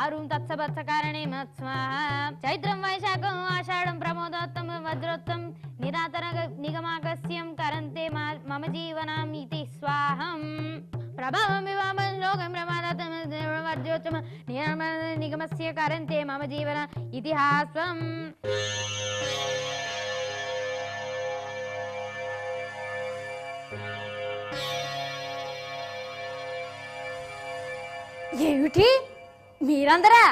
ఆరుం తత్సవత్సకారణే మత్స్వాహ చైత్రం వైశాఖం ఆషాఢం ప్రమోదోత్తం వజ్రోత్తం నిరాతన నిగమాగస్యం కరంతే మమ జీవనం ఇతి స్వాహం ప్రభావం వివాహం లోకం ప్రమాదం వజ్రోత్తం నిగమస్య కరంతే మమ జీవన ఇతిహాస్వం. ఏమిటి మీరందరా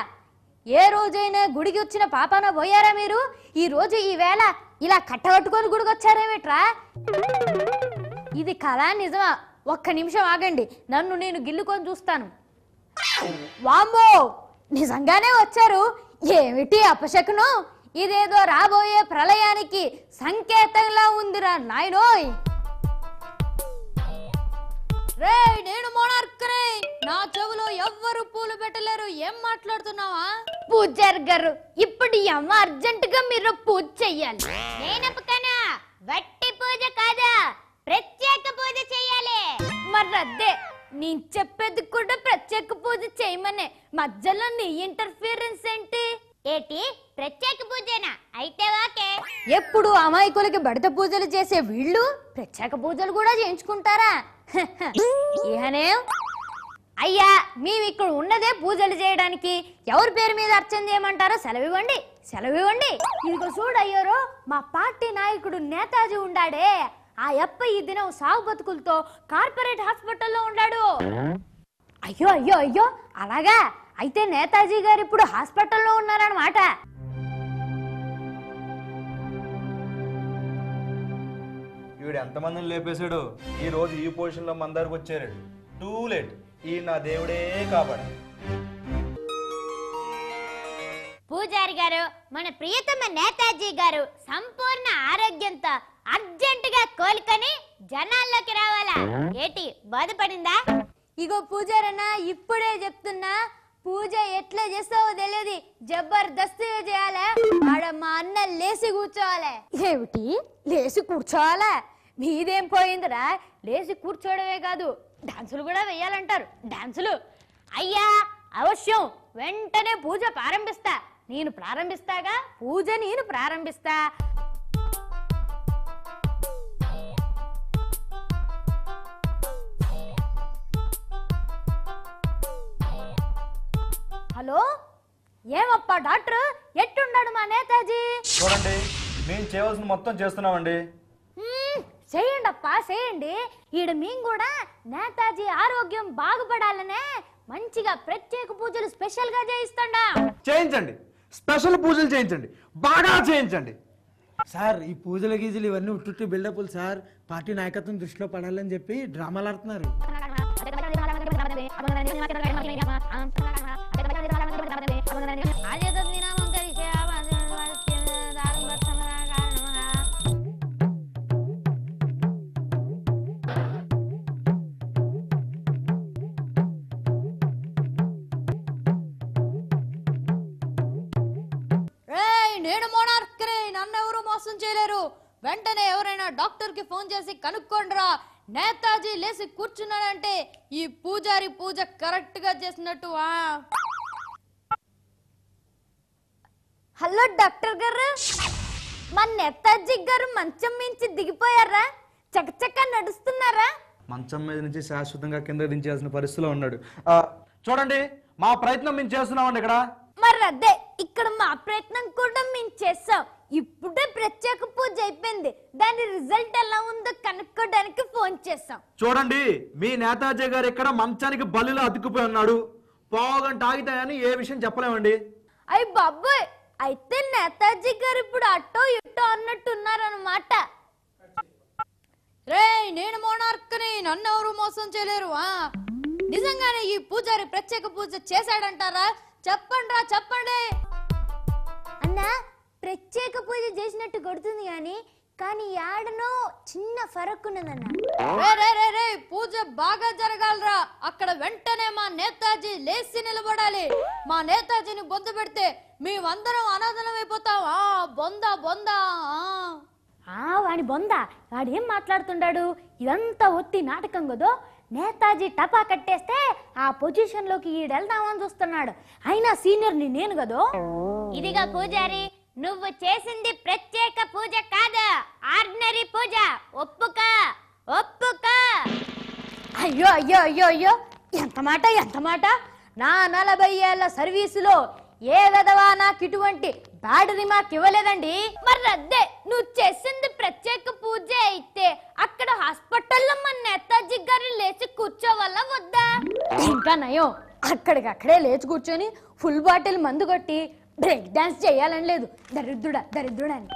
ఏ రోజైనా గుడికి వచ్చిన పాపాన పోయారా మీరు? ఈ రోజు ఈ వేళ ఇలా కట్టబట్టుకొని గుడికి వచ్చారేమిట్రా? ఇది కళ నిజమా? ఒక్క నిమిషం ఆగండి, నన్ను నేను గిల్లుకొని చూస్తాను. వామ్మో, నిజంగానే వచ్చారు. ఏమిటి అపశకునం? ఇదేదో రాబోయే ప్రళయానికి సంకేతంలా ఉందిరా నాయనోయ్. రే, నేను మోనార్కరే, నా చెవులో ఎవ్వరు పూలు పెట్టలేరు. ఏం మాట్లాడుతున్నావా? పూజారి గారు, ఇప్పుడు అమ్మ అర్జెంటుగా మీరు పూజ చెయ్యాలి. నేనప్పకనా వట్టి పూజ కాదా, ప్రత్యేక పూజ చెయ్యాలి. మరి అదే నేను చెప్పేది కూడా ప్రత్యేక పూజ చేయమనే. మధ్యలో నీ ఇంటర్ఫియరెన్స్ ఏంటి? ఏటి ప్రత్యేక పూజనా? అయితే ఓకే. ఎప్పుడు అమాయకులకి బడత పూజలు చేసే వీళ్ళు ప్రత్యేక పూజలు కూడా చేయించుకుంటారా? ఇహనే అయ్యా, మేము ఇక్కడ ఉన్నదే పూజలు చేయడానికి. ఎవరి పేరు మీద అర్చన చేయమంటారో సెలవివ్వండి, సెలవివ్వండి. ఇదిగో చూడయ్యారో, మా పార్టీ నాయకుడు నేతాజీ ఉండాడే, ఆ అప్ప ఈ దినం సాగు బతుకులతో కార్పొరేట్ హాస్పిటల్లో ఉన్నాడు. అయ్యో అయ్యో అయ్యో, అలాగా? అయితే నేతాజీ గారు ఇప్పుడు హాస్పిటల్లో ఉన్నారన్నమాట. వీడు ఎంతమందిని లేపేశాడు. ఈ రోజు ఈ పొజిషన్ లో మన దగ్గరకు వచ్చారు. Too late. ఈ నా దేవుడే కాపాడు. పూజారి గారు, మన ప్రియతమ నేతాజీ గారు సంపూర్ణ ఆరోగ్యంతో అర్జెంటుగా కోలుకొని జనాల్లోకి రావాలా? ఏటి బాధపడిందా? ఇగో పూజారన్న, ఇప్పుడే చెప్తున్నా, పూజ ఎట్లా చేస్తావో తెలియదు, జబర్దస్తిగా చేయాలా. ఆడ మా అన్న లేచి కూర్చోవాలి. ఏమిటి లేచి కూర్చోవాలా? మీదేం పోయిందిరా, లేచి కూర్చోవడమే కాదు, డాన్సులు కూడా వేయాలంటారు. డాన్సులు అయ్యా అవశ్యం, వెంటనే పూజ ప్రారంభిస్తా. నేను ప్రారంభిస్తాగా, పూజ నేను ప్రారంభిస్తా. హలో, ఏమప్పా డాక్టర్, ఎట్టున్నాడు మా నేతాజీ? చూడండి, మేము చేయవలసిన మొత్తం చేస్తున్నామండి. చేయండి అప్పా, చేయండి. ఈడ మేము కూడా నేతాజీ ఆరోగ్యం బాగుపడాలనే మంచిగా ప్రత్యేక పూజలు స్పెషల్ గా చేయిస్తాడా. చేయించండి, స్పెషల్ పూజలు చేయించండి, బాగా చేయించండి. సార్, ఈ పూజల గీజలు ఇవన్నీ ఉట్టుట్టి బిల్డప్లు సార్. పార్టీ నాయకత్వం దృష్టిలో పడాలని చెప్పి డ్రామాలు ఆడుతున్నారు. నేను మోనార్కరే, నన్నెవరూ మోసం చేయలేరు. వెంటనే ఎవరైనా డాక్టర్ కి ఫోన్ చేసి కనుక్కోండిరా. నేతాజీ లేచి కూర్చున్నాడంటే ఈ పూజారి పూజ కరెక్ట్ గా చేసినట్టు. హలో డాక్టర్ గారు, మా నేతాజీ గారు మంచం మించి దిగిపోయారా? చకచక నడుస్తున్నారా? మంచం మీద నుంచి శాశ్వతంగా కింద దించాల్సిన పరిస్థితిలో ఉన్నాడు. చూడండి, మా ప్రయత్నం మేము చేస్తున్నామండి ఇక్కడ. మరి అదే, ఇక్కడ మా ప్రయత్నం కూడా మేము చేస్తాం. ఇప్పుడే ప్రత్యేక పూజ అయిపోయింది, దాని రిజల్ట్ ఎలా ఉందో కనుక్కోడానికి ఫోన్ చేస్తాం. చూడండి, మీ నేతాజీ గారు ఇక్కడ మంచానికి బల్లిలో అతుక్కుపోయి ఉన్నాడు. పోగంట ఆగితాయని ఏ విషయం చెప్పలేమండి. అయ్యి బాబోయ్, అయితే నేతాజీ గారు ఇప్పుడు అటో ఇటో అన్నట్టున్నారన్నమాట. రే, నేను మోనార్కని, నన్నెవరు మోసం చేయలేరు. నిజంగానే ఈ పూజారి ప్రత్యేక పూజ చేశాడంటారా? చెప్పండి రా, చెప్పండి. అన్నా, ప్రత్యేక పూజ చేసినట్టు కొడుతుంది కానీ యాడనో చిన్న ఫరక్ ఉన్నదన్న. పూజ బాగా జరగాలరా. అక్కడ వెంటనే మా నేతాజీ లేచి నిలబడాలి. మా నేతాజీని బొంద పెడితే మేమందరం అనాథలం అయిపోతాం. బొందా బొందా. వాడి బొందా, వాడేం మాట్లాడుతుండాడు? ఇదంతా ఒత్తి నాటకం కదో. నేతాజీ టపా కట్టేస్తే ఆ పొజిషన్ లోకి ఈడెళ్దామని చూస్తున్నాడు. అయినా సీనియర్ ని నేను కదో. ఇదిగా పూజారి, నువ్వు చేసింది ప్రత్యేక పూజ కాదు, ఆర్డినరీ పూజ. ఒప్పుక ఒప్పుక. అయ్యో అయ్యో అయ్యో అయ్యో, ఎంత మాట. నా 40 ఏళ్ల సర్వీసులో ఏ విధవా నాకు ఇటువంటి బ్యాడ్ రిమార్క్ ఇవ్వలేదండి. మరి అద్దే నువ్వు చేసింది ప్రత్యేక పూజ అయితే అక్కడ హాస్పిటల్లో మన నేతాజీ గారు లేచి కూర్చోవల్ల వద్దా? ఇంకా నయం, అక్కడికక్కడే లేచి కూర్చొని ఫుల్ బాటిల్ మందు కొట్టి బ్రేక్ డాన్స్ చేయాలని లేదు. దరిద్రుడా అని.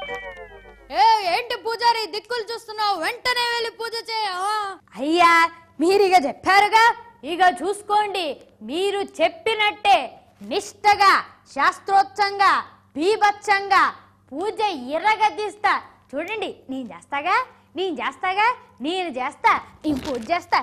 ఏంటి పూజారి దిక్కులు చూస్తున్నావు? వెంటనే వెళ్ళి పూజ చేయవా? అయ్యా మీరిగా చెప్పారుగా, ఇక చూసుకోండి. మీరు చెప్పినట్టే నిష్టగా, శాస్త్రోత్సంగా, బీభత్సంగా పూజ ఇరగదీస్తా. చూడండి, నేను చేస్తా, నేను పూజ చేస్తా.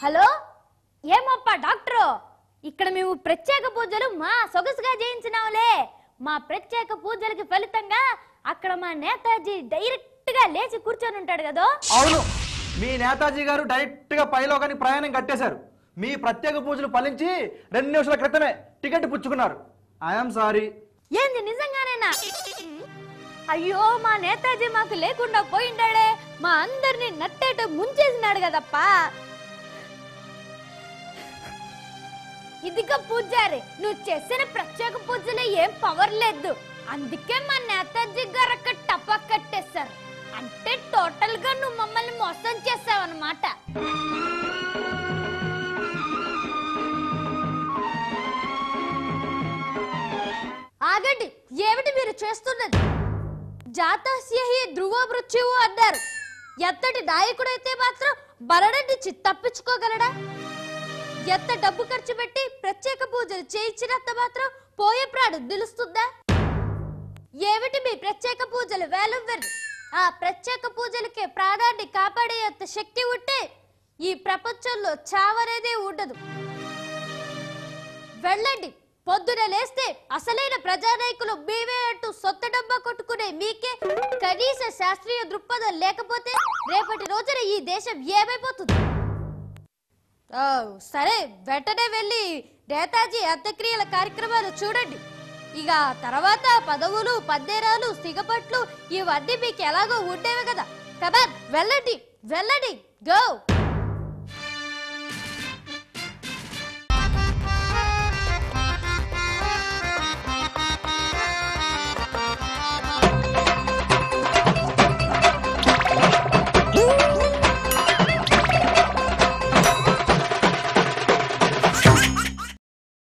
హలో, ఏమప్పా డాక్టరు, ఇక్కడ మేము ప్రత్యేక పూజలు మా సొగసుగా చేయించినాంలే. మా ప్రత్యేక పూజలకి ఫలితంగా అక్కడ మా నేతాజీ డైరెక్ట్ గా లేచి కూర్చొని ఉంటాడు కదా. అవును, మీ నేతాజీ గారు డైరెక్ట్ గా పైలోకానికి ప్రయాణం కట్టేశారు. మీ ప్రత్యేక పూజలు ఫలించి 2 నిమిషాల క్రితమే టికెట్ పుచ్చుకున్నారు. I'm sorry. ఏంది నిజంగానేనా? అయ్యో, మా నేతాజీ మాకు లేకుండా పోయిండాడే. మా అందరిని నట్టేట ముంచేసినాడు కదప్పా. ఇదిగా పూజారి, నువ్వు చేసిన ప్రత్యేక పూజలో ఏం పవర్ లేదు. అందుకే మా నేతాజీ గారు అక్కడ టపా కట్టేశారు. అంటే టోటల్ గా నువ్వు మమ్మల్ని మోసం చేసావన్నమాట. ఆగండి, ఏమిటి మీరు చేస్తున్నది? జాతస్యహి ధ్రువ మృత్యువు అన్నారు. ఎంతటి నాయకుడైతే మాత్రం బలడం నుంచి తప్పించుకోగలడా? ఎంత డబ్బు ఖర్చు పెట్టి ప్రత్యేక పూజలు చేయించినంత మాత్రం పోయే ప్రాణం నిలుస్తుందా? ఏమిటి మీ ప్రత్యేక పూజలు వేలువ్వరు? ఆ ప్రత్యేక పూజలకే ప్రాణాన్ని కాపాడేంత శక్తి ఉంటే ఈ ప్రపంచంలో చావనేదే ఉండదు. వెళ్ళండి, పొద్దున లేస్తే అసలైన ప్రజానాయకులు మేమే అంటూ సొంత డబ్బా కొట్టుకునే మీకే కనీస శాస్త్రీయ దృక్పథం లేకపోతే రేపటి రోజున ఈ దేశం ఏమైపోతుంది? సరే, వెంటనే వెళ్ళి నేతాజీ అంత్యక్రియల కార్యక్రమాలు చూడండి. ఇక తర్వాత పదవులు, పందేరాలు, సిగపట్లు ఇవన్నీ మీకు ఎలాగో ఉండేవి కదా. కమాన్, వెళ్ళండి, గో.